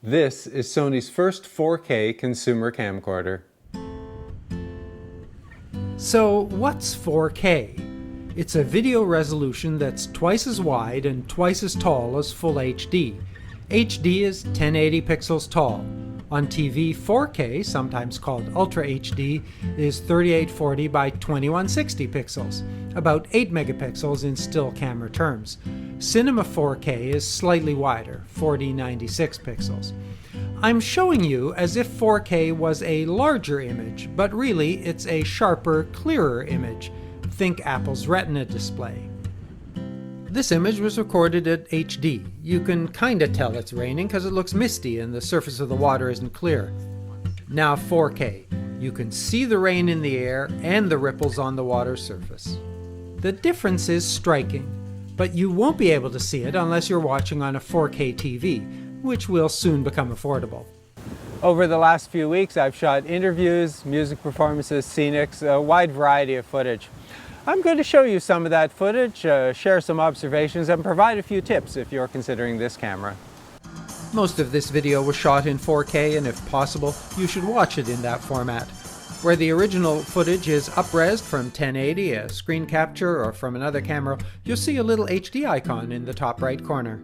This is Sony's first 4K consumer camcorder. So what's 4K? It's a video resolution that's twice as wide and twice as tall as Full HD. HD is 1080 pixels tall. On TV, 4K, sometimes called Ultra HD, is 3840 by 2160 pixels, about 8 megapixels in still camera terms. Cinema 4K is slightly wider, 4096 pixels. I'm showing you as if 4K was a larger image, but really it's a sharper, clearer image. Think Apple's Retina display. This image was recorded at HD. You can kinda tell it's raining because it looks misty and the surface of the water isn't clear. Now 4K. You can see the rain in the air and the ripples on the water surface. The difference is striking, but you won't be able to see it unless you're watching on a 4K TV, which will soon become affordable. Over the last few weeks, I've shot interviews, music performances, scenics, a wide variety of footage. I'm going to show you some of that footage, share some observations, and provide a few tips if you're considering this camera. Most of this video was shot in 4K, and if possible, you should watch it in that format. Where the original footage is up-resed from 1080, a screen capture, or from another camera, you'll see a little HD icon in the top right corner.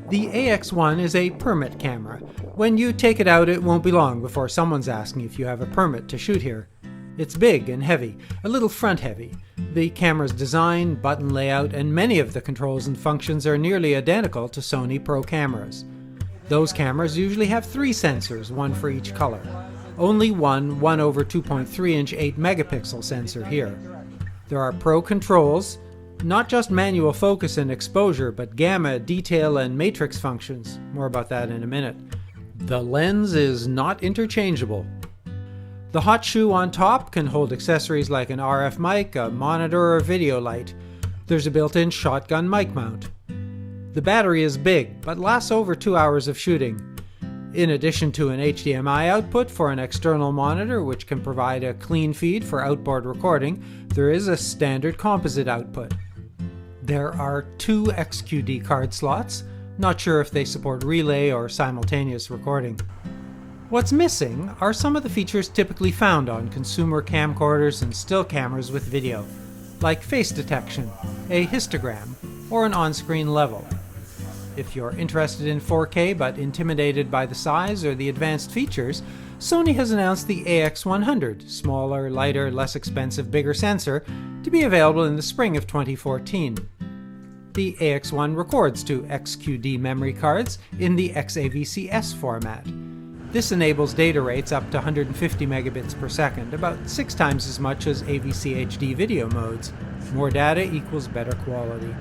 The AX1 is a permit camera. When you take it out, it won't be long before someone's asking if you have a permit to shoot here. It's big and heavy, a little front heavy. The camera's design, button layout, and many of the controls and functions are nearly identical to Sony Pro cameras. Those cameras usually have 3 sensors, one for each color. Only one 1/2.3-inch 8 megapixel sensor here. There are Pro controls, not just manual focus and exposure, but gamma, detail, and matrix functions. More about that in a minute. The lens is not interchangeable. The hot shoe on top can hold accessories like an RF mic, a monitor, or a video light. There's a built-in shotgun mic mount. The battery is big, but lasts over 2 hours of shooting. In addition to an HDMI output for an external monitor, which can provide a clean feed for outboard recording, there is a standard composite output. There are 2 XQD card slots. Not sure if they support relay or simultaneous recording. What's missing are some of the features typically found on consumer camcorders and still cameras with video, like face detection, a histogram, or an on-screen level. If you're interested in 4K but intimidated by the size or the advanced features, Sony has announced the AX100, smaller, lighter, less expensive, bigger sensor, to be available in the spring of 2014. The AX1 records to XQD memory cards in the XAVCS format. This enables data rates up to 150 megabits per second, about 6 times as much as AVC HD video modes. More data equals better quality.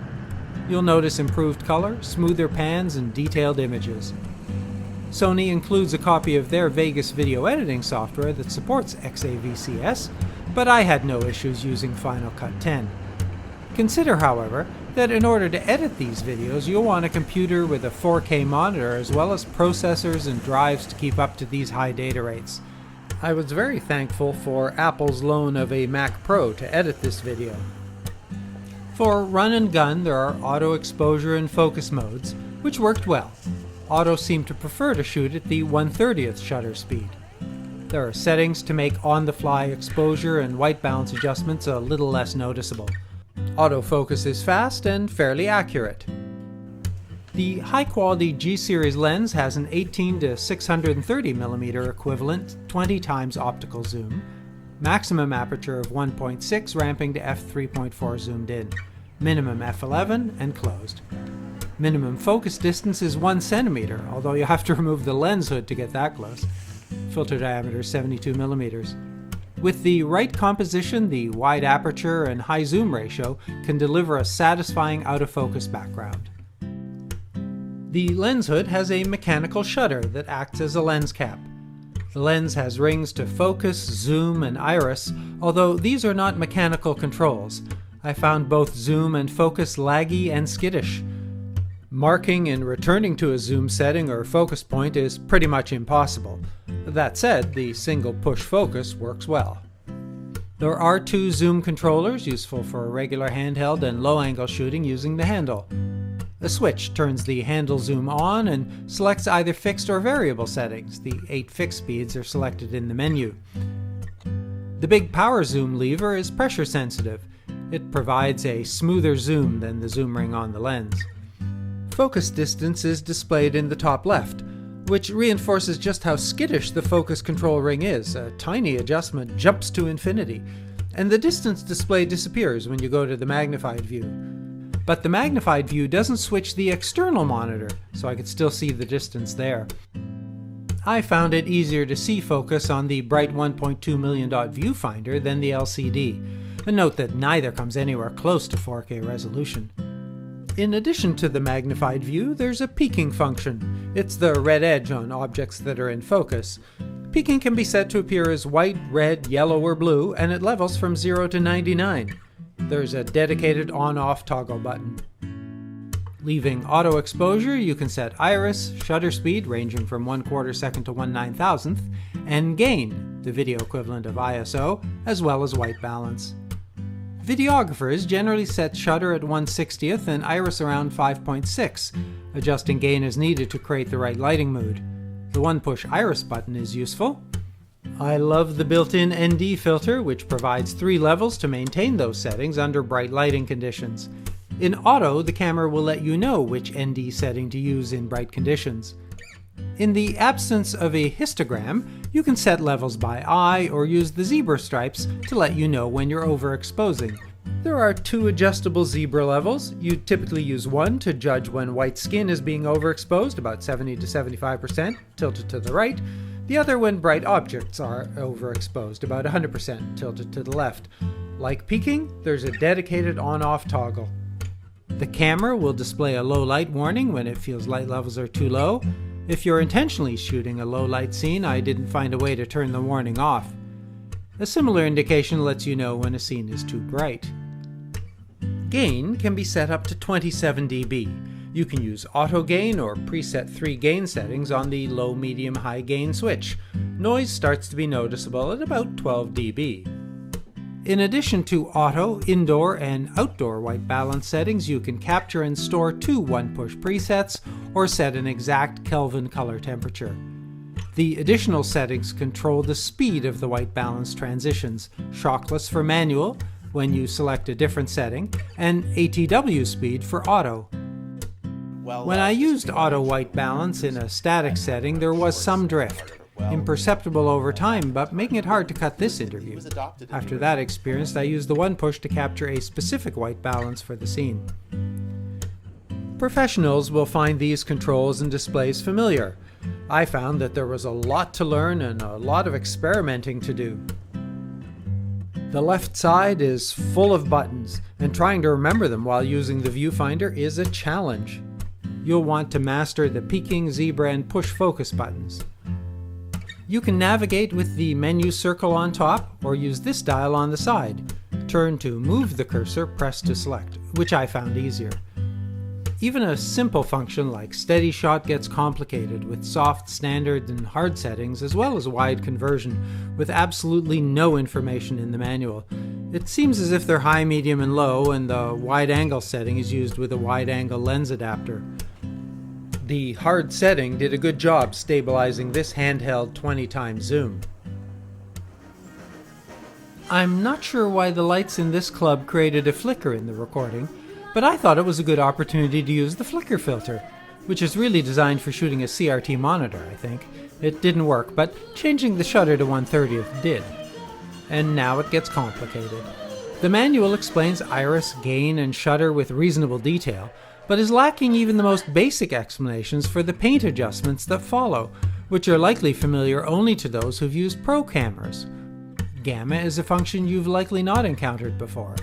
You'll notice improved color, smoother pans, and detailed images. Sony includes a copy of their Vegas video editing software that supports XAVCS, but I had no issues using Final Cut 10. Consider, however, that in order to edit these videos, you'll want a computer with a 4K monitor as well as processors and drives to keep up to these high data rates. I was very thankful for Apple's loan of a Mac Pro to edit this video. For run and gun, there are auto exposure and focus modes, which worked well. Auto seemed to prefer to shoot at the 1/30th shutter speed. There are settings to make on-the-fly exposure and white balance adjustments a little less noticeable. Autofocus is fast and fairly accurate. The high-quality G-series lens has an 18 to 630mm equivalent 20 times optical zoom, maximum aperture of 1.6 ramping to f3.4 zoomed in, minimum f11 and closed. Minimum focus distance is 1 centimeter, although you have to remove the lens hood to get that close. Filter diameter is 72mm. With the right composition, the wide aperture and high zoom ratio can deliver a satisfying out-of-focus background. The lens hood has a mechanical shutter that acts as a lens cap. The lens has rings to focus, zoom, and iris, although these are not mechanical controls. I found both zoom and focus laggy and skittish. Marking and returning to a zoom setting or focus point is pretty much impossible. That said, the single push focus works well. There are 2 zoom controllers useful for regular handheld and low-angle shooting using the handle. A switch turns the handle zoom on and selects either fixed or variable settings. The 8 fixed speeds are selected in the menu. The big power zoom lever is pressure sensitive. It provides a smoother zoom than the zoom ring on the lens. Focus distance is displayed in the top left, which reinforces just how skittish the focus control ring is. A tiny adjustment jumps to infinity, and the distance display disappears when you go to the magnified view. But the magnified view doesn't switch the external monitor, so I could still see the distance there. I found it easier to see focus on the bright 1.2 million dot viewfinder than the LCD, and note that neither comes anywhere close to 4K resolution. In addition to the magnified view, there's a peaking function. It's the red edge on objects that are in focus. Peaking can be set to appear as white, red, yellow, or blue, and it levels from 0 to 99. There's a dedicated on-off toggle button. Leaving auto exposure, you can set iris, shutter speed ranging from 1/4 second to 1/9000th, and gain, the video equivalent of ISO, as well as white balance. Videographers generally set shutter at 1/60th and iris around 5.6. Adjusting gain is needed to create the right lighting mood. The one-push iris button is useful. I love the built-in ND filter, which provides 3 levels to maintain those settings under bright lighting conditions. In auto, the camera will let you know which ND setting to use in bright conditions. In the absence of a histogram, you can set levels by eye or use the zebra stripes to let you know when you're overexposing. There are 2 adjustable zebra levels. You typically use one to judge when white skin is being overexposed, about 70 to 75%, tilted to the right. The other when bright objects are overexposed, about 100%, tilted to the left. Like peaking, there's a dedicated on-off toggle. The camera will display a low light warning when it feels light levels are too low. If you're intentionally shooting a low light scene, I didn't find a way to turn the warning off. A similar indication lets you know when a scene is too bright. Gain can be set up to 27 dB. You can use auto gain or preset 3 gain settings on the low, medium, high gain switch. Noise starts to be noticeable at about 12 dB. In addition to auto, indoor, and outdoor white balance settings, you can capture and store 2 one-push presets or set an exact Kelvin color temperature. The additional settings control the speed of the white balance transitions, shockless for manual when you select a different setting, and ATW speed for auto. When I used auto white balance in a static setting, there was some drift. Imperceptible over time, but making it hard to cut this interview. After that experience, I used the one push to capture a specific white balance for the scene. Professionals will find these controls and displays familiar. I found that there was a lot to learn and a lot of experimenting to do. The left side is full of buttons, and trying to remember them while using the viewfinder is a challenge. You'll want to master the peaking, zebra, and push focus buttons. You can navigate with the menu circle on top or use this dial on the side. Turn to move the cursor, press to select, which I found easier. Even a simple function like steady shot gets complicated with soft, standard, and hard settings as well as wide conversion with absolutely no information in the manual. It seems as if they're high, medium, and low, and the wide angle setting is used with a wide angle lens adapter. The hard setting did a good job stabilizing this handheld 20x zoom. I'm not sure why the lights in this club created a flicker in the recording, but I thought it was a good opportunity to use the flicker filter, which is really designed for shooting a CRT monitor, I think. It didn't work, but changing the shutter to 1/30th did. And now it gets complicated. The manual explains iris, gain, and shutter with reasonable detail, but is lacking even the most basic explanations for the paint adjustments that follow, which are likely familiar only to those who've used pro cameras. Gamma is a function you've likely not encountered before.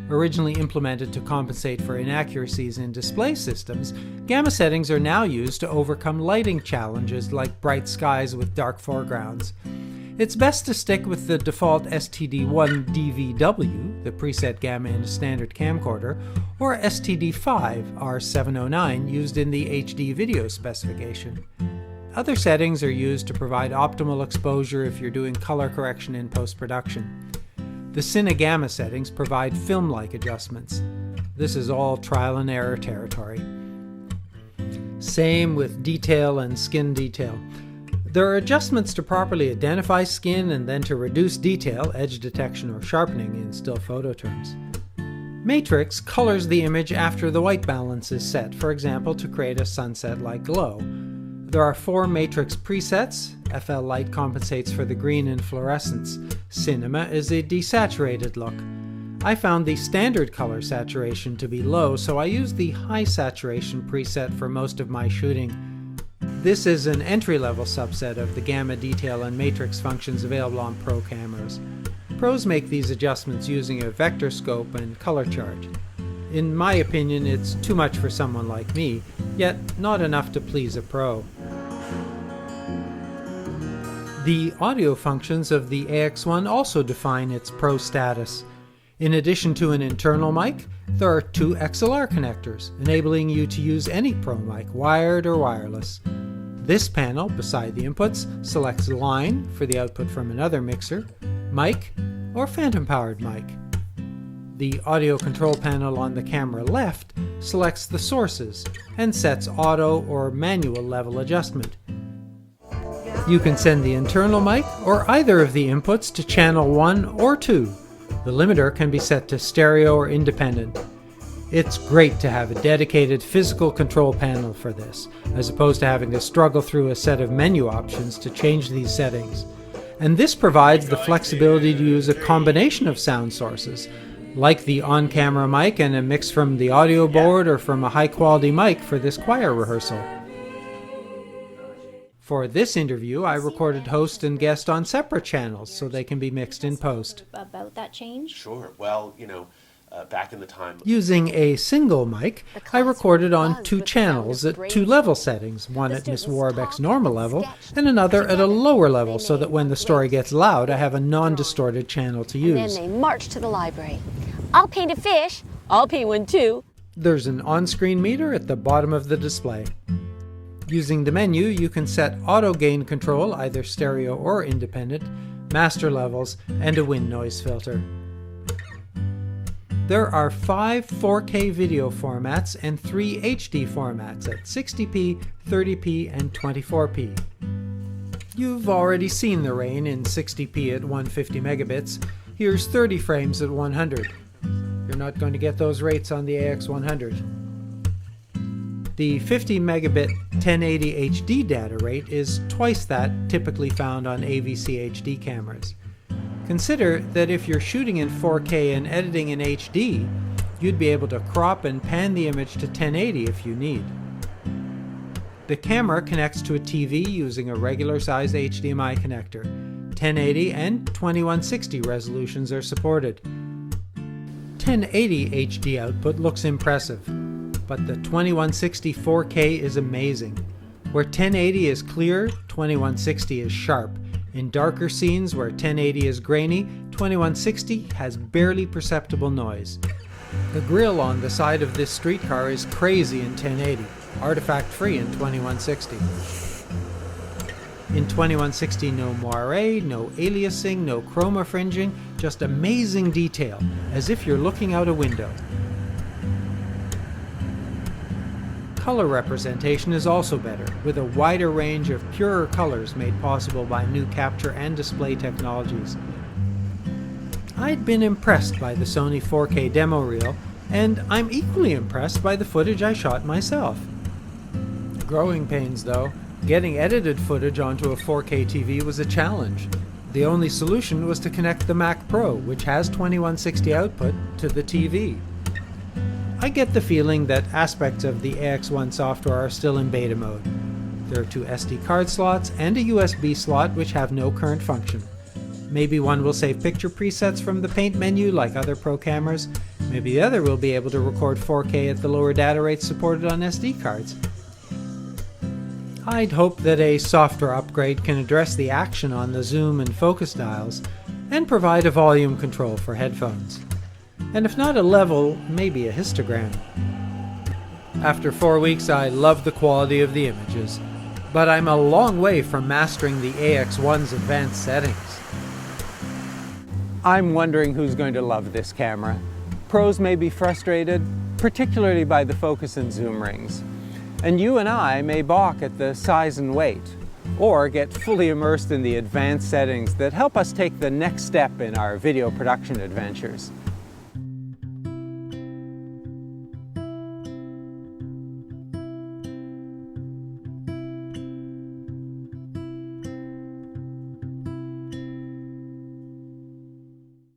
Originally implemented to compensate for inaccuracies in display systems, gamma settings are now used to overcome lighting challenges like bright skies with dark foregrounds. It's best to stick with the default STD1 DVW, the preset gamma in a standard camcorder, or STD5 R709 used in the HD video specification. Other settings are used to provide optimal exposure if you're doing color correction in post-production. The Cine Gamma settings provide film-like adjustments. This is all trial and error territory. Same with detail and skin detail. There are adjustments to properly identify skin and then to reduce detail, edge detection or sharpening in still photo terms. Matrix colors the image after the white balance is set, for example, to create a sunset-like glow. There are 4 Matrix presets. FL Light compensates for the green in fluorescence. Cinema is a desaturated look. I found the standard color saturation to be low, so I used the high saturation preset for most of my shooting. This is an entry-level subset of the gamma, detail, and matrix functions available on Pro cameras. Pros make these adjustments using a vector scope and color chart. In my opinion, it's too much for someone like me, yet not enough to please a pro. The audio functions of the AX1 also define its pro status. In addition to an internal mic, there are 2 XLR connectors, enabling you to use any pro mic, wired or wireless. This panel, beside the inputs, selects line for the output from another mixer, mic, or phantom-powered mic. The audio control panel on the camera left selects the sources and sets auto or manual level adjustment. You can send the internal mic or either of the inputs to channel 1 or 2. The limiter can be set to stereo or independent. It's great to have a dedicated physical control panel for this, as opposed to having to struggle through a set of menu options to change these settings. And this provides the flexibility to use a combination of sound sources, like the on-camera mic and a mix from the audio board or from a high-quality mic for this choir rehearsal. For this interview, I recorded host and guest on separate channels so they can be mixed in post. About that change? Sure. Well, back in the time... Using a single mic, I recorded on 2 channels at 2 level settings, one at Miss Warbeck's normal level and another at a lower level, so that when the story gets loud, I have a non-distorted channel to use. And then they march to the library. I'll paint a fish. I'll paint one too. There's an on-screen meter at the bottom of the display. Using the menu, you can set auto gain control, either stereo or independent, master levels, and a wind noise filter. There are 5 4K video formats and 3 HD formats at 60p, 30p, and 24p. You've already seen the rain in 60p at 150 megabits. Here's 30 frames at 100. You're not going to get those rates on the AX100. The 50 megabit 1080 HD data rate is twice that typically found on AVC HD cameras. Consider that if you're shooting in 4K and editing in HD, you'd be able to crop and pan the image to 1080 if you need. The camera connects to a TV using a regular size HDMI connector. 1080 and 2160 resolutions are supported. 1080 HD output looks impressive, but the 2160 4K is amazing. Where 1080 is clear, 2160 is sharp. In darker scenes where 1080 is grainy, 2160 has barely perceptible noise. The grille on the side of this streetcar is crazy in 1080, artifact-free in 2160. In 2160, no moire, no aliasing, no chroma fringing, just amazing detail, as if you're looking out a window. Color representation is also better, with a wider range of purer colors made possible by new capture and display technologies. I'd been impressed by the Sony 4K demo reel, and I'm equally impressed by the footage I shot myself. Growing pains though. Getting edited footage onto a 4K TV was a challenge. The only solution was to connect the Mac Pro, which has 2160 output, to the TV. I get the feeling that aspects of the AX1 software are still in beta mode. There are 2 SD card slots and a USB slot which have no current function. Maybe one will save picture presets from the paint menu like other Pro cameras. Maybe the other will be able to record 4K at the lower data rates supported on SD cards. I'd hope that a software upgrade can address the action on the zoom and focus dials and provide a volume control for headphones. And if not a level, maybe a histogram. After 4 weeks, I love the quality of the images, but I'm a long way from mastering the AX1's advanced settings. I'm wondering who's going to love this camera. Pros may be frustrated, particularly by the focus and zoom rings. And you and I may balk at the size and weight, or get fully immersed in the advanced settings that help us take the next step in our video production adventures.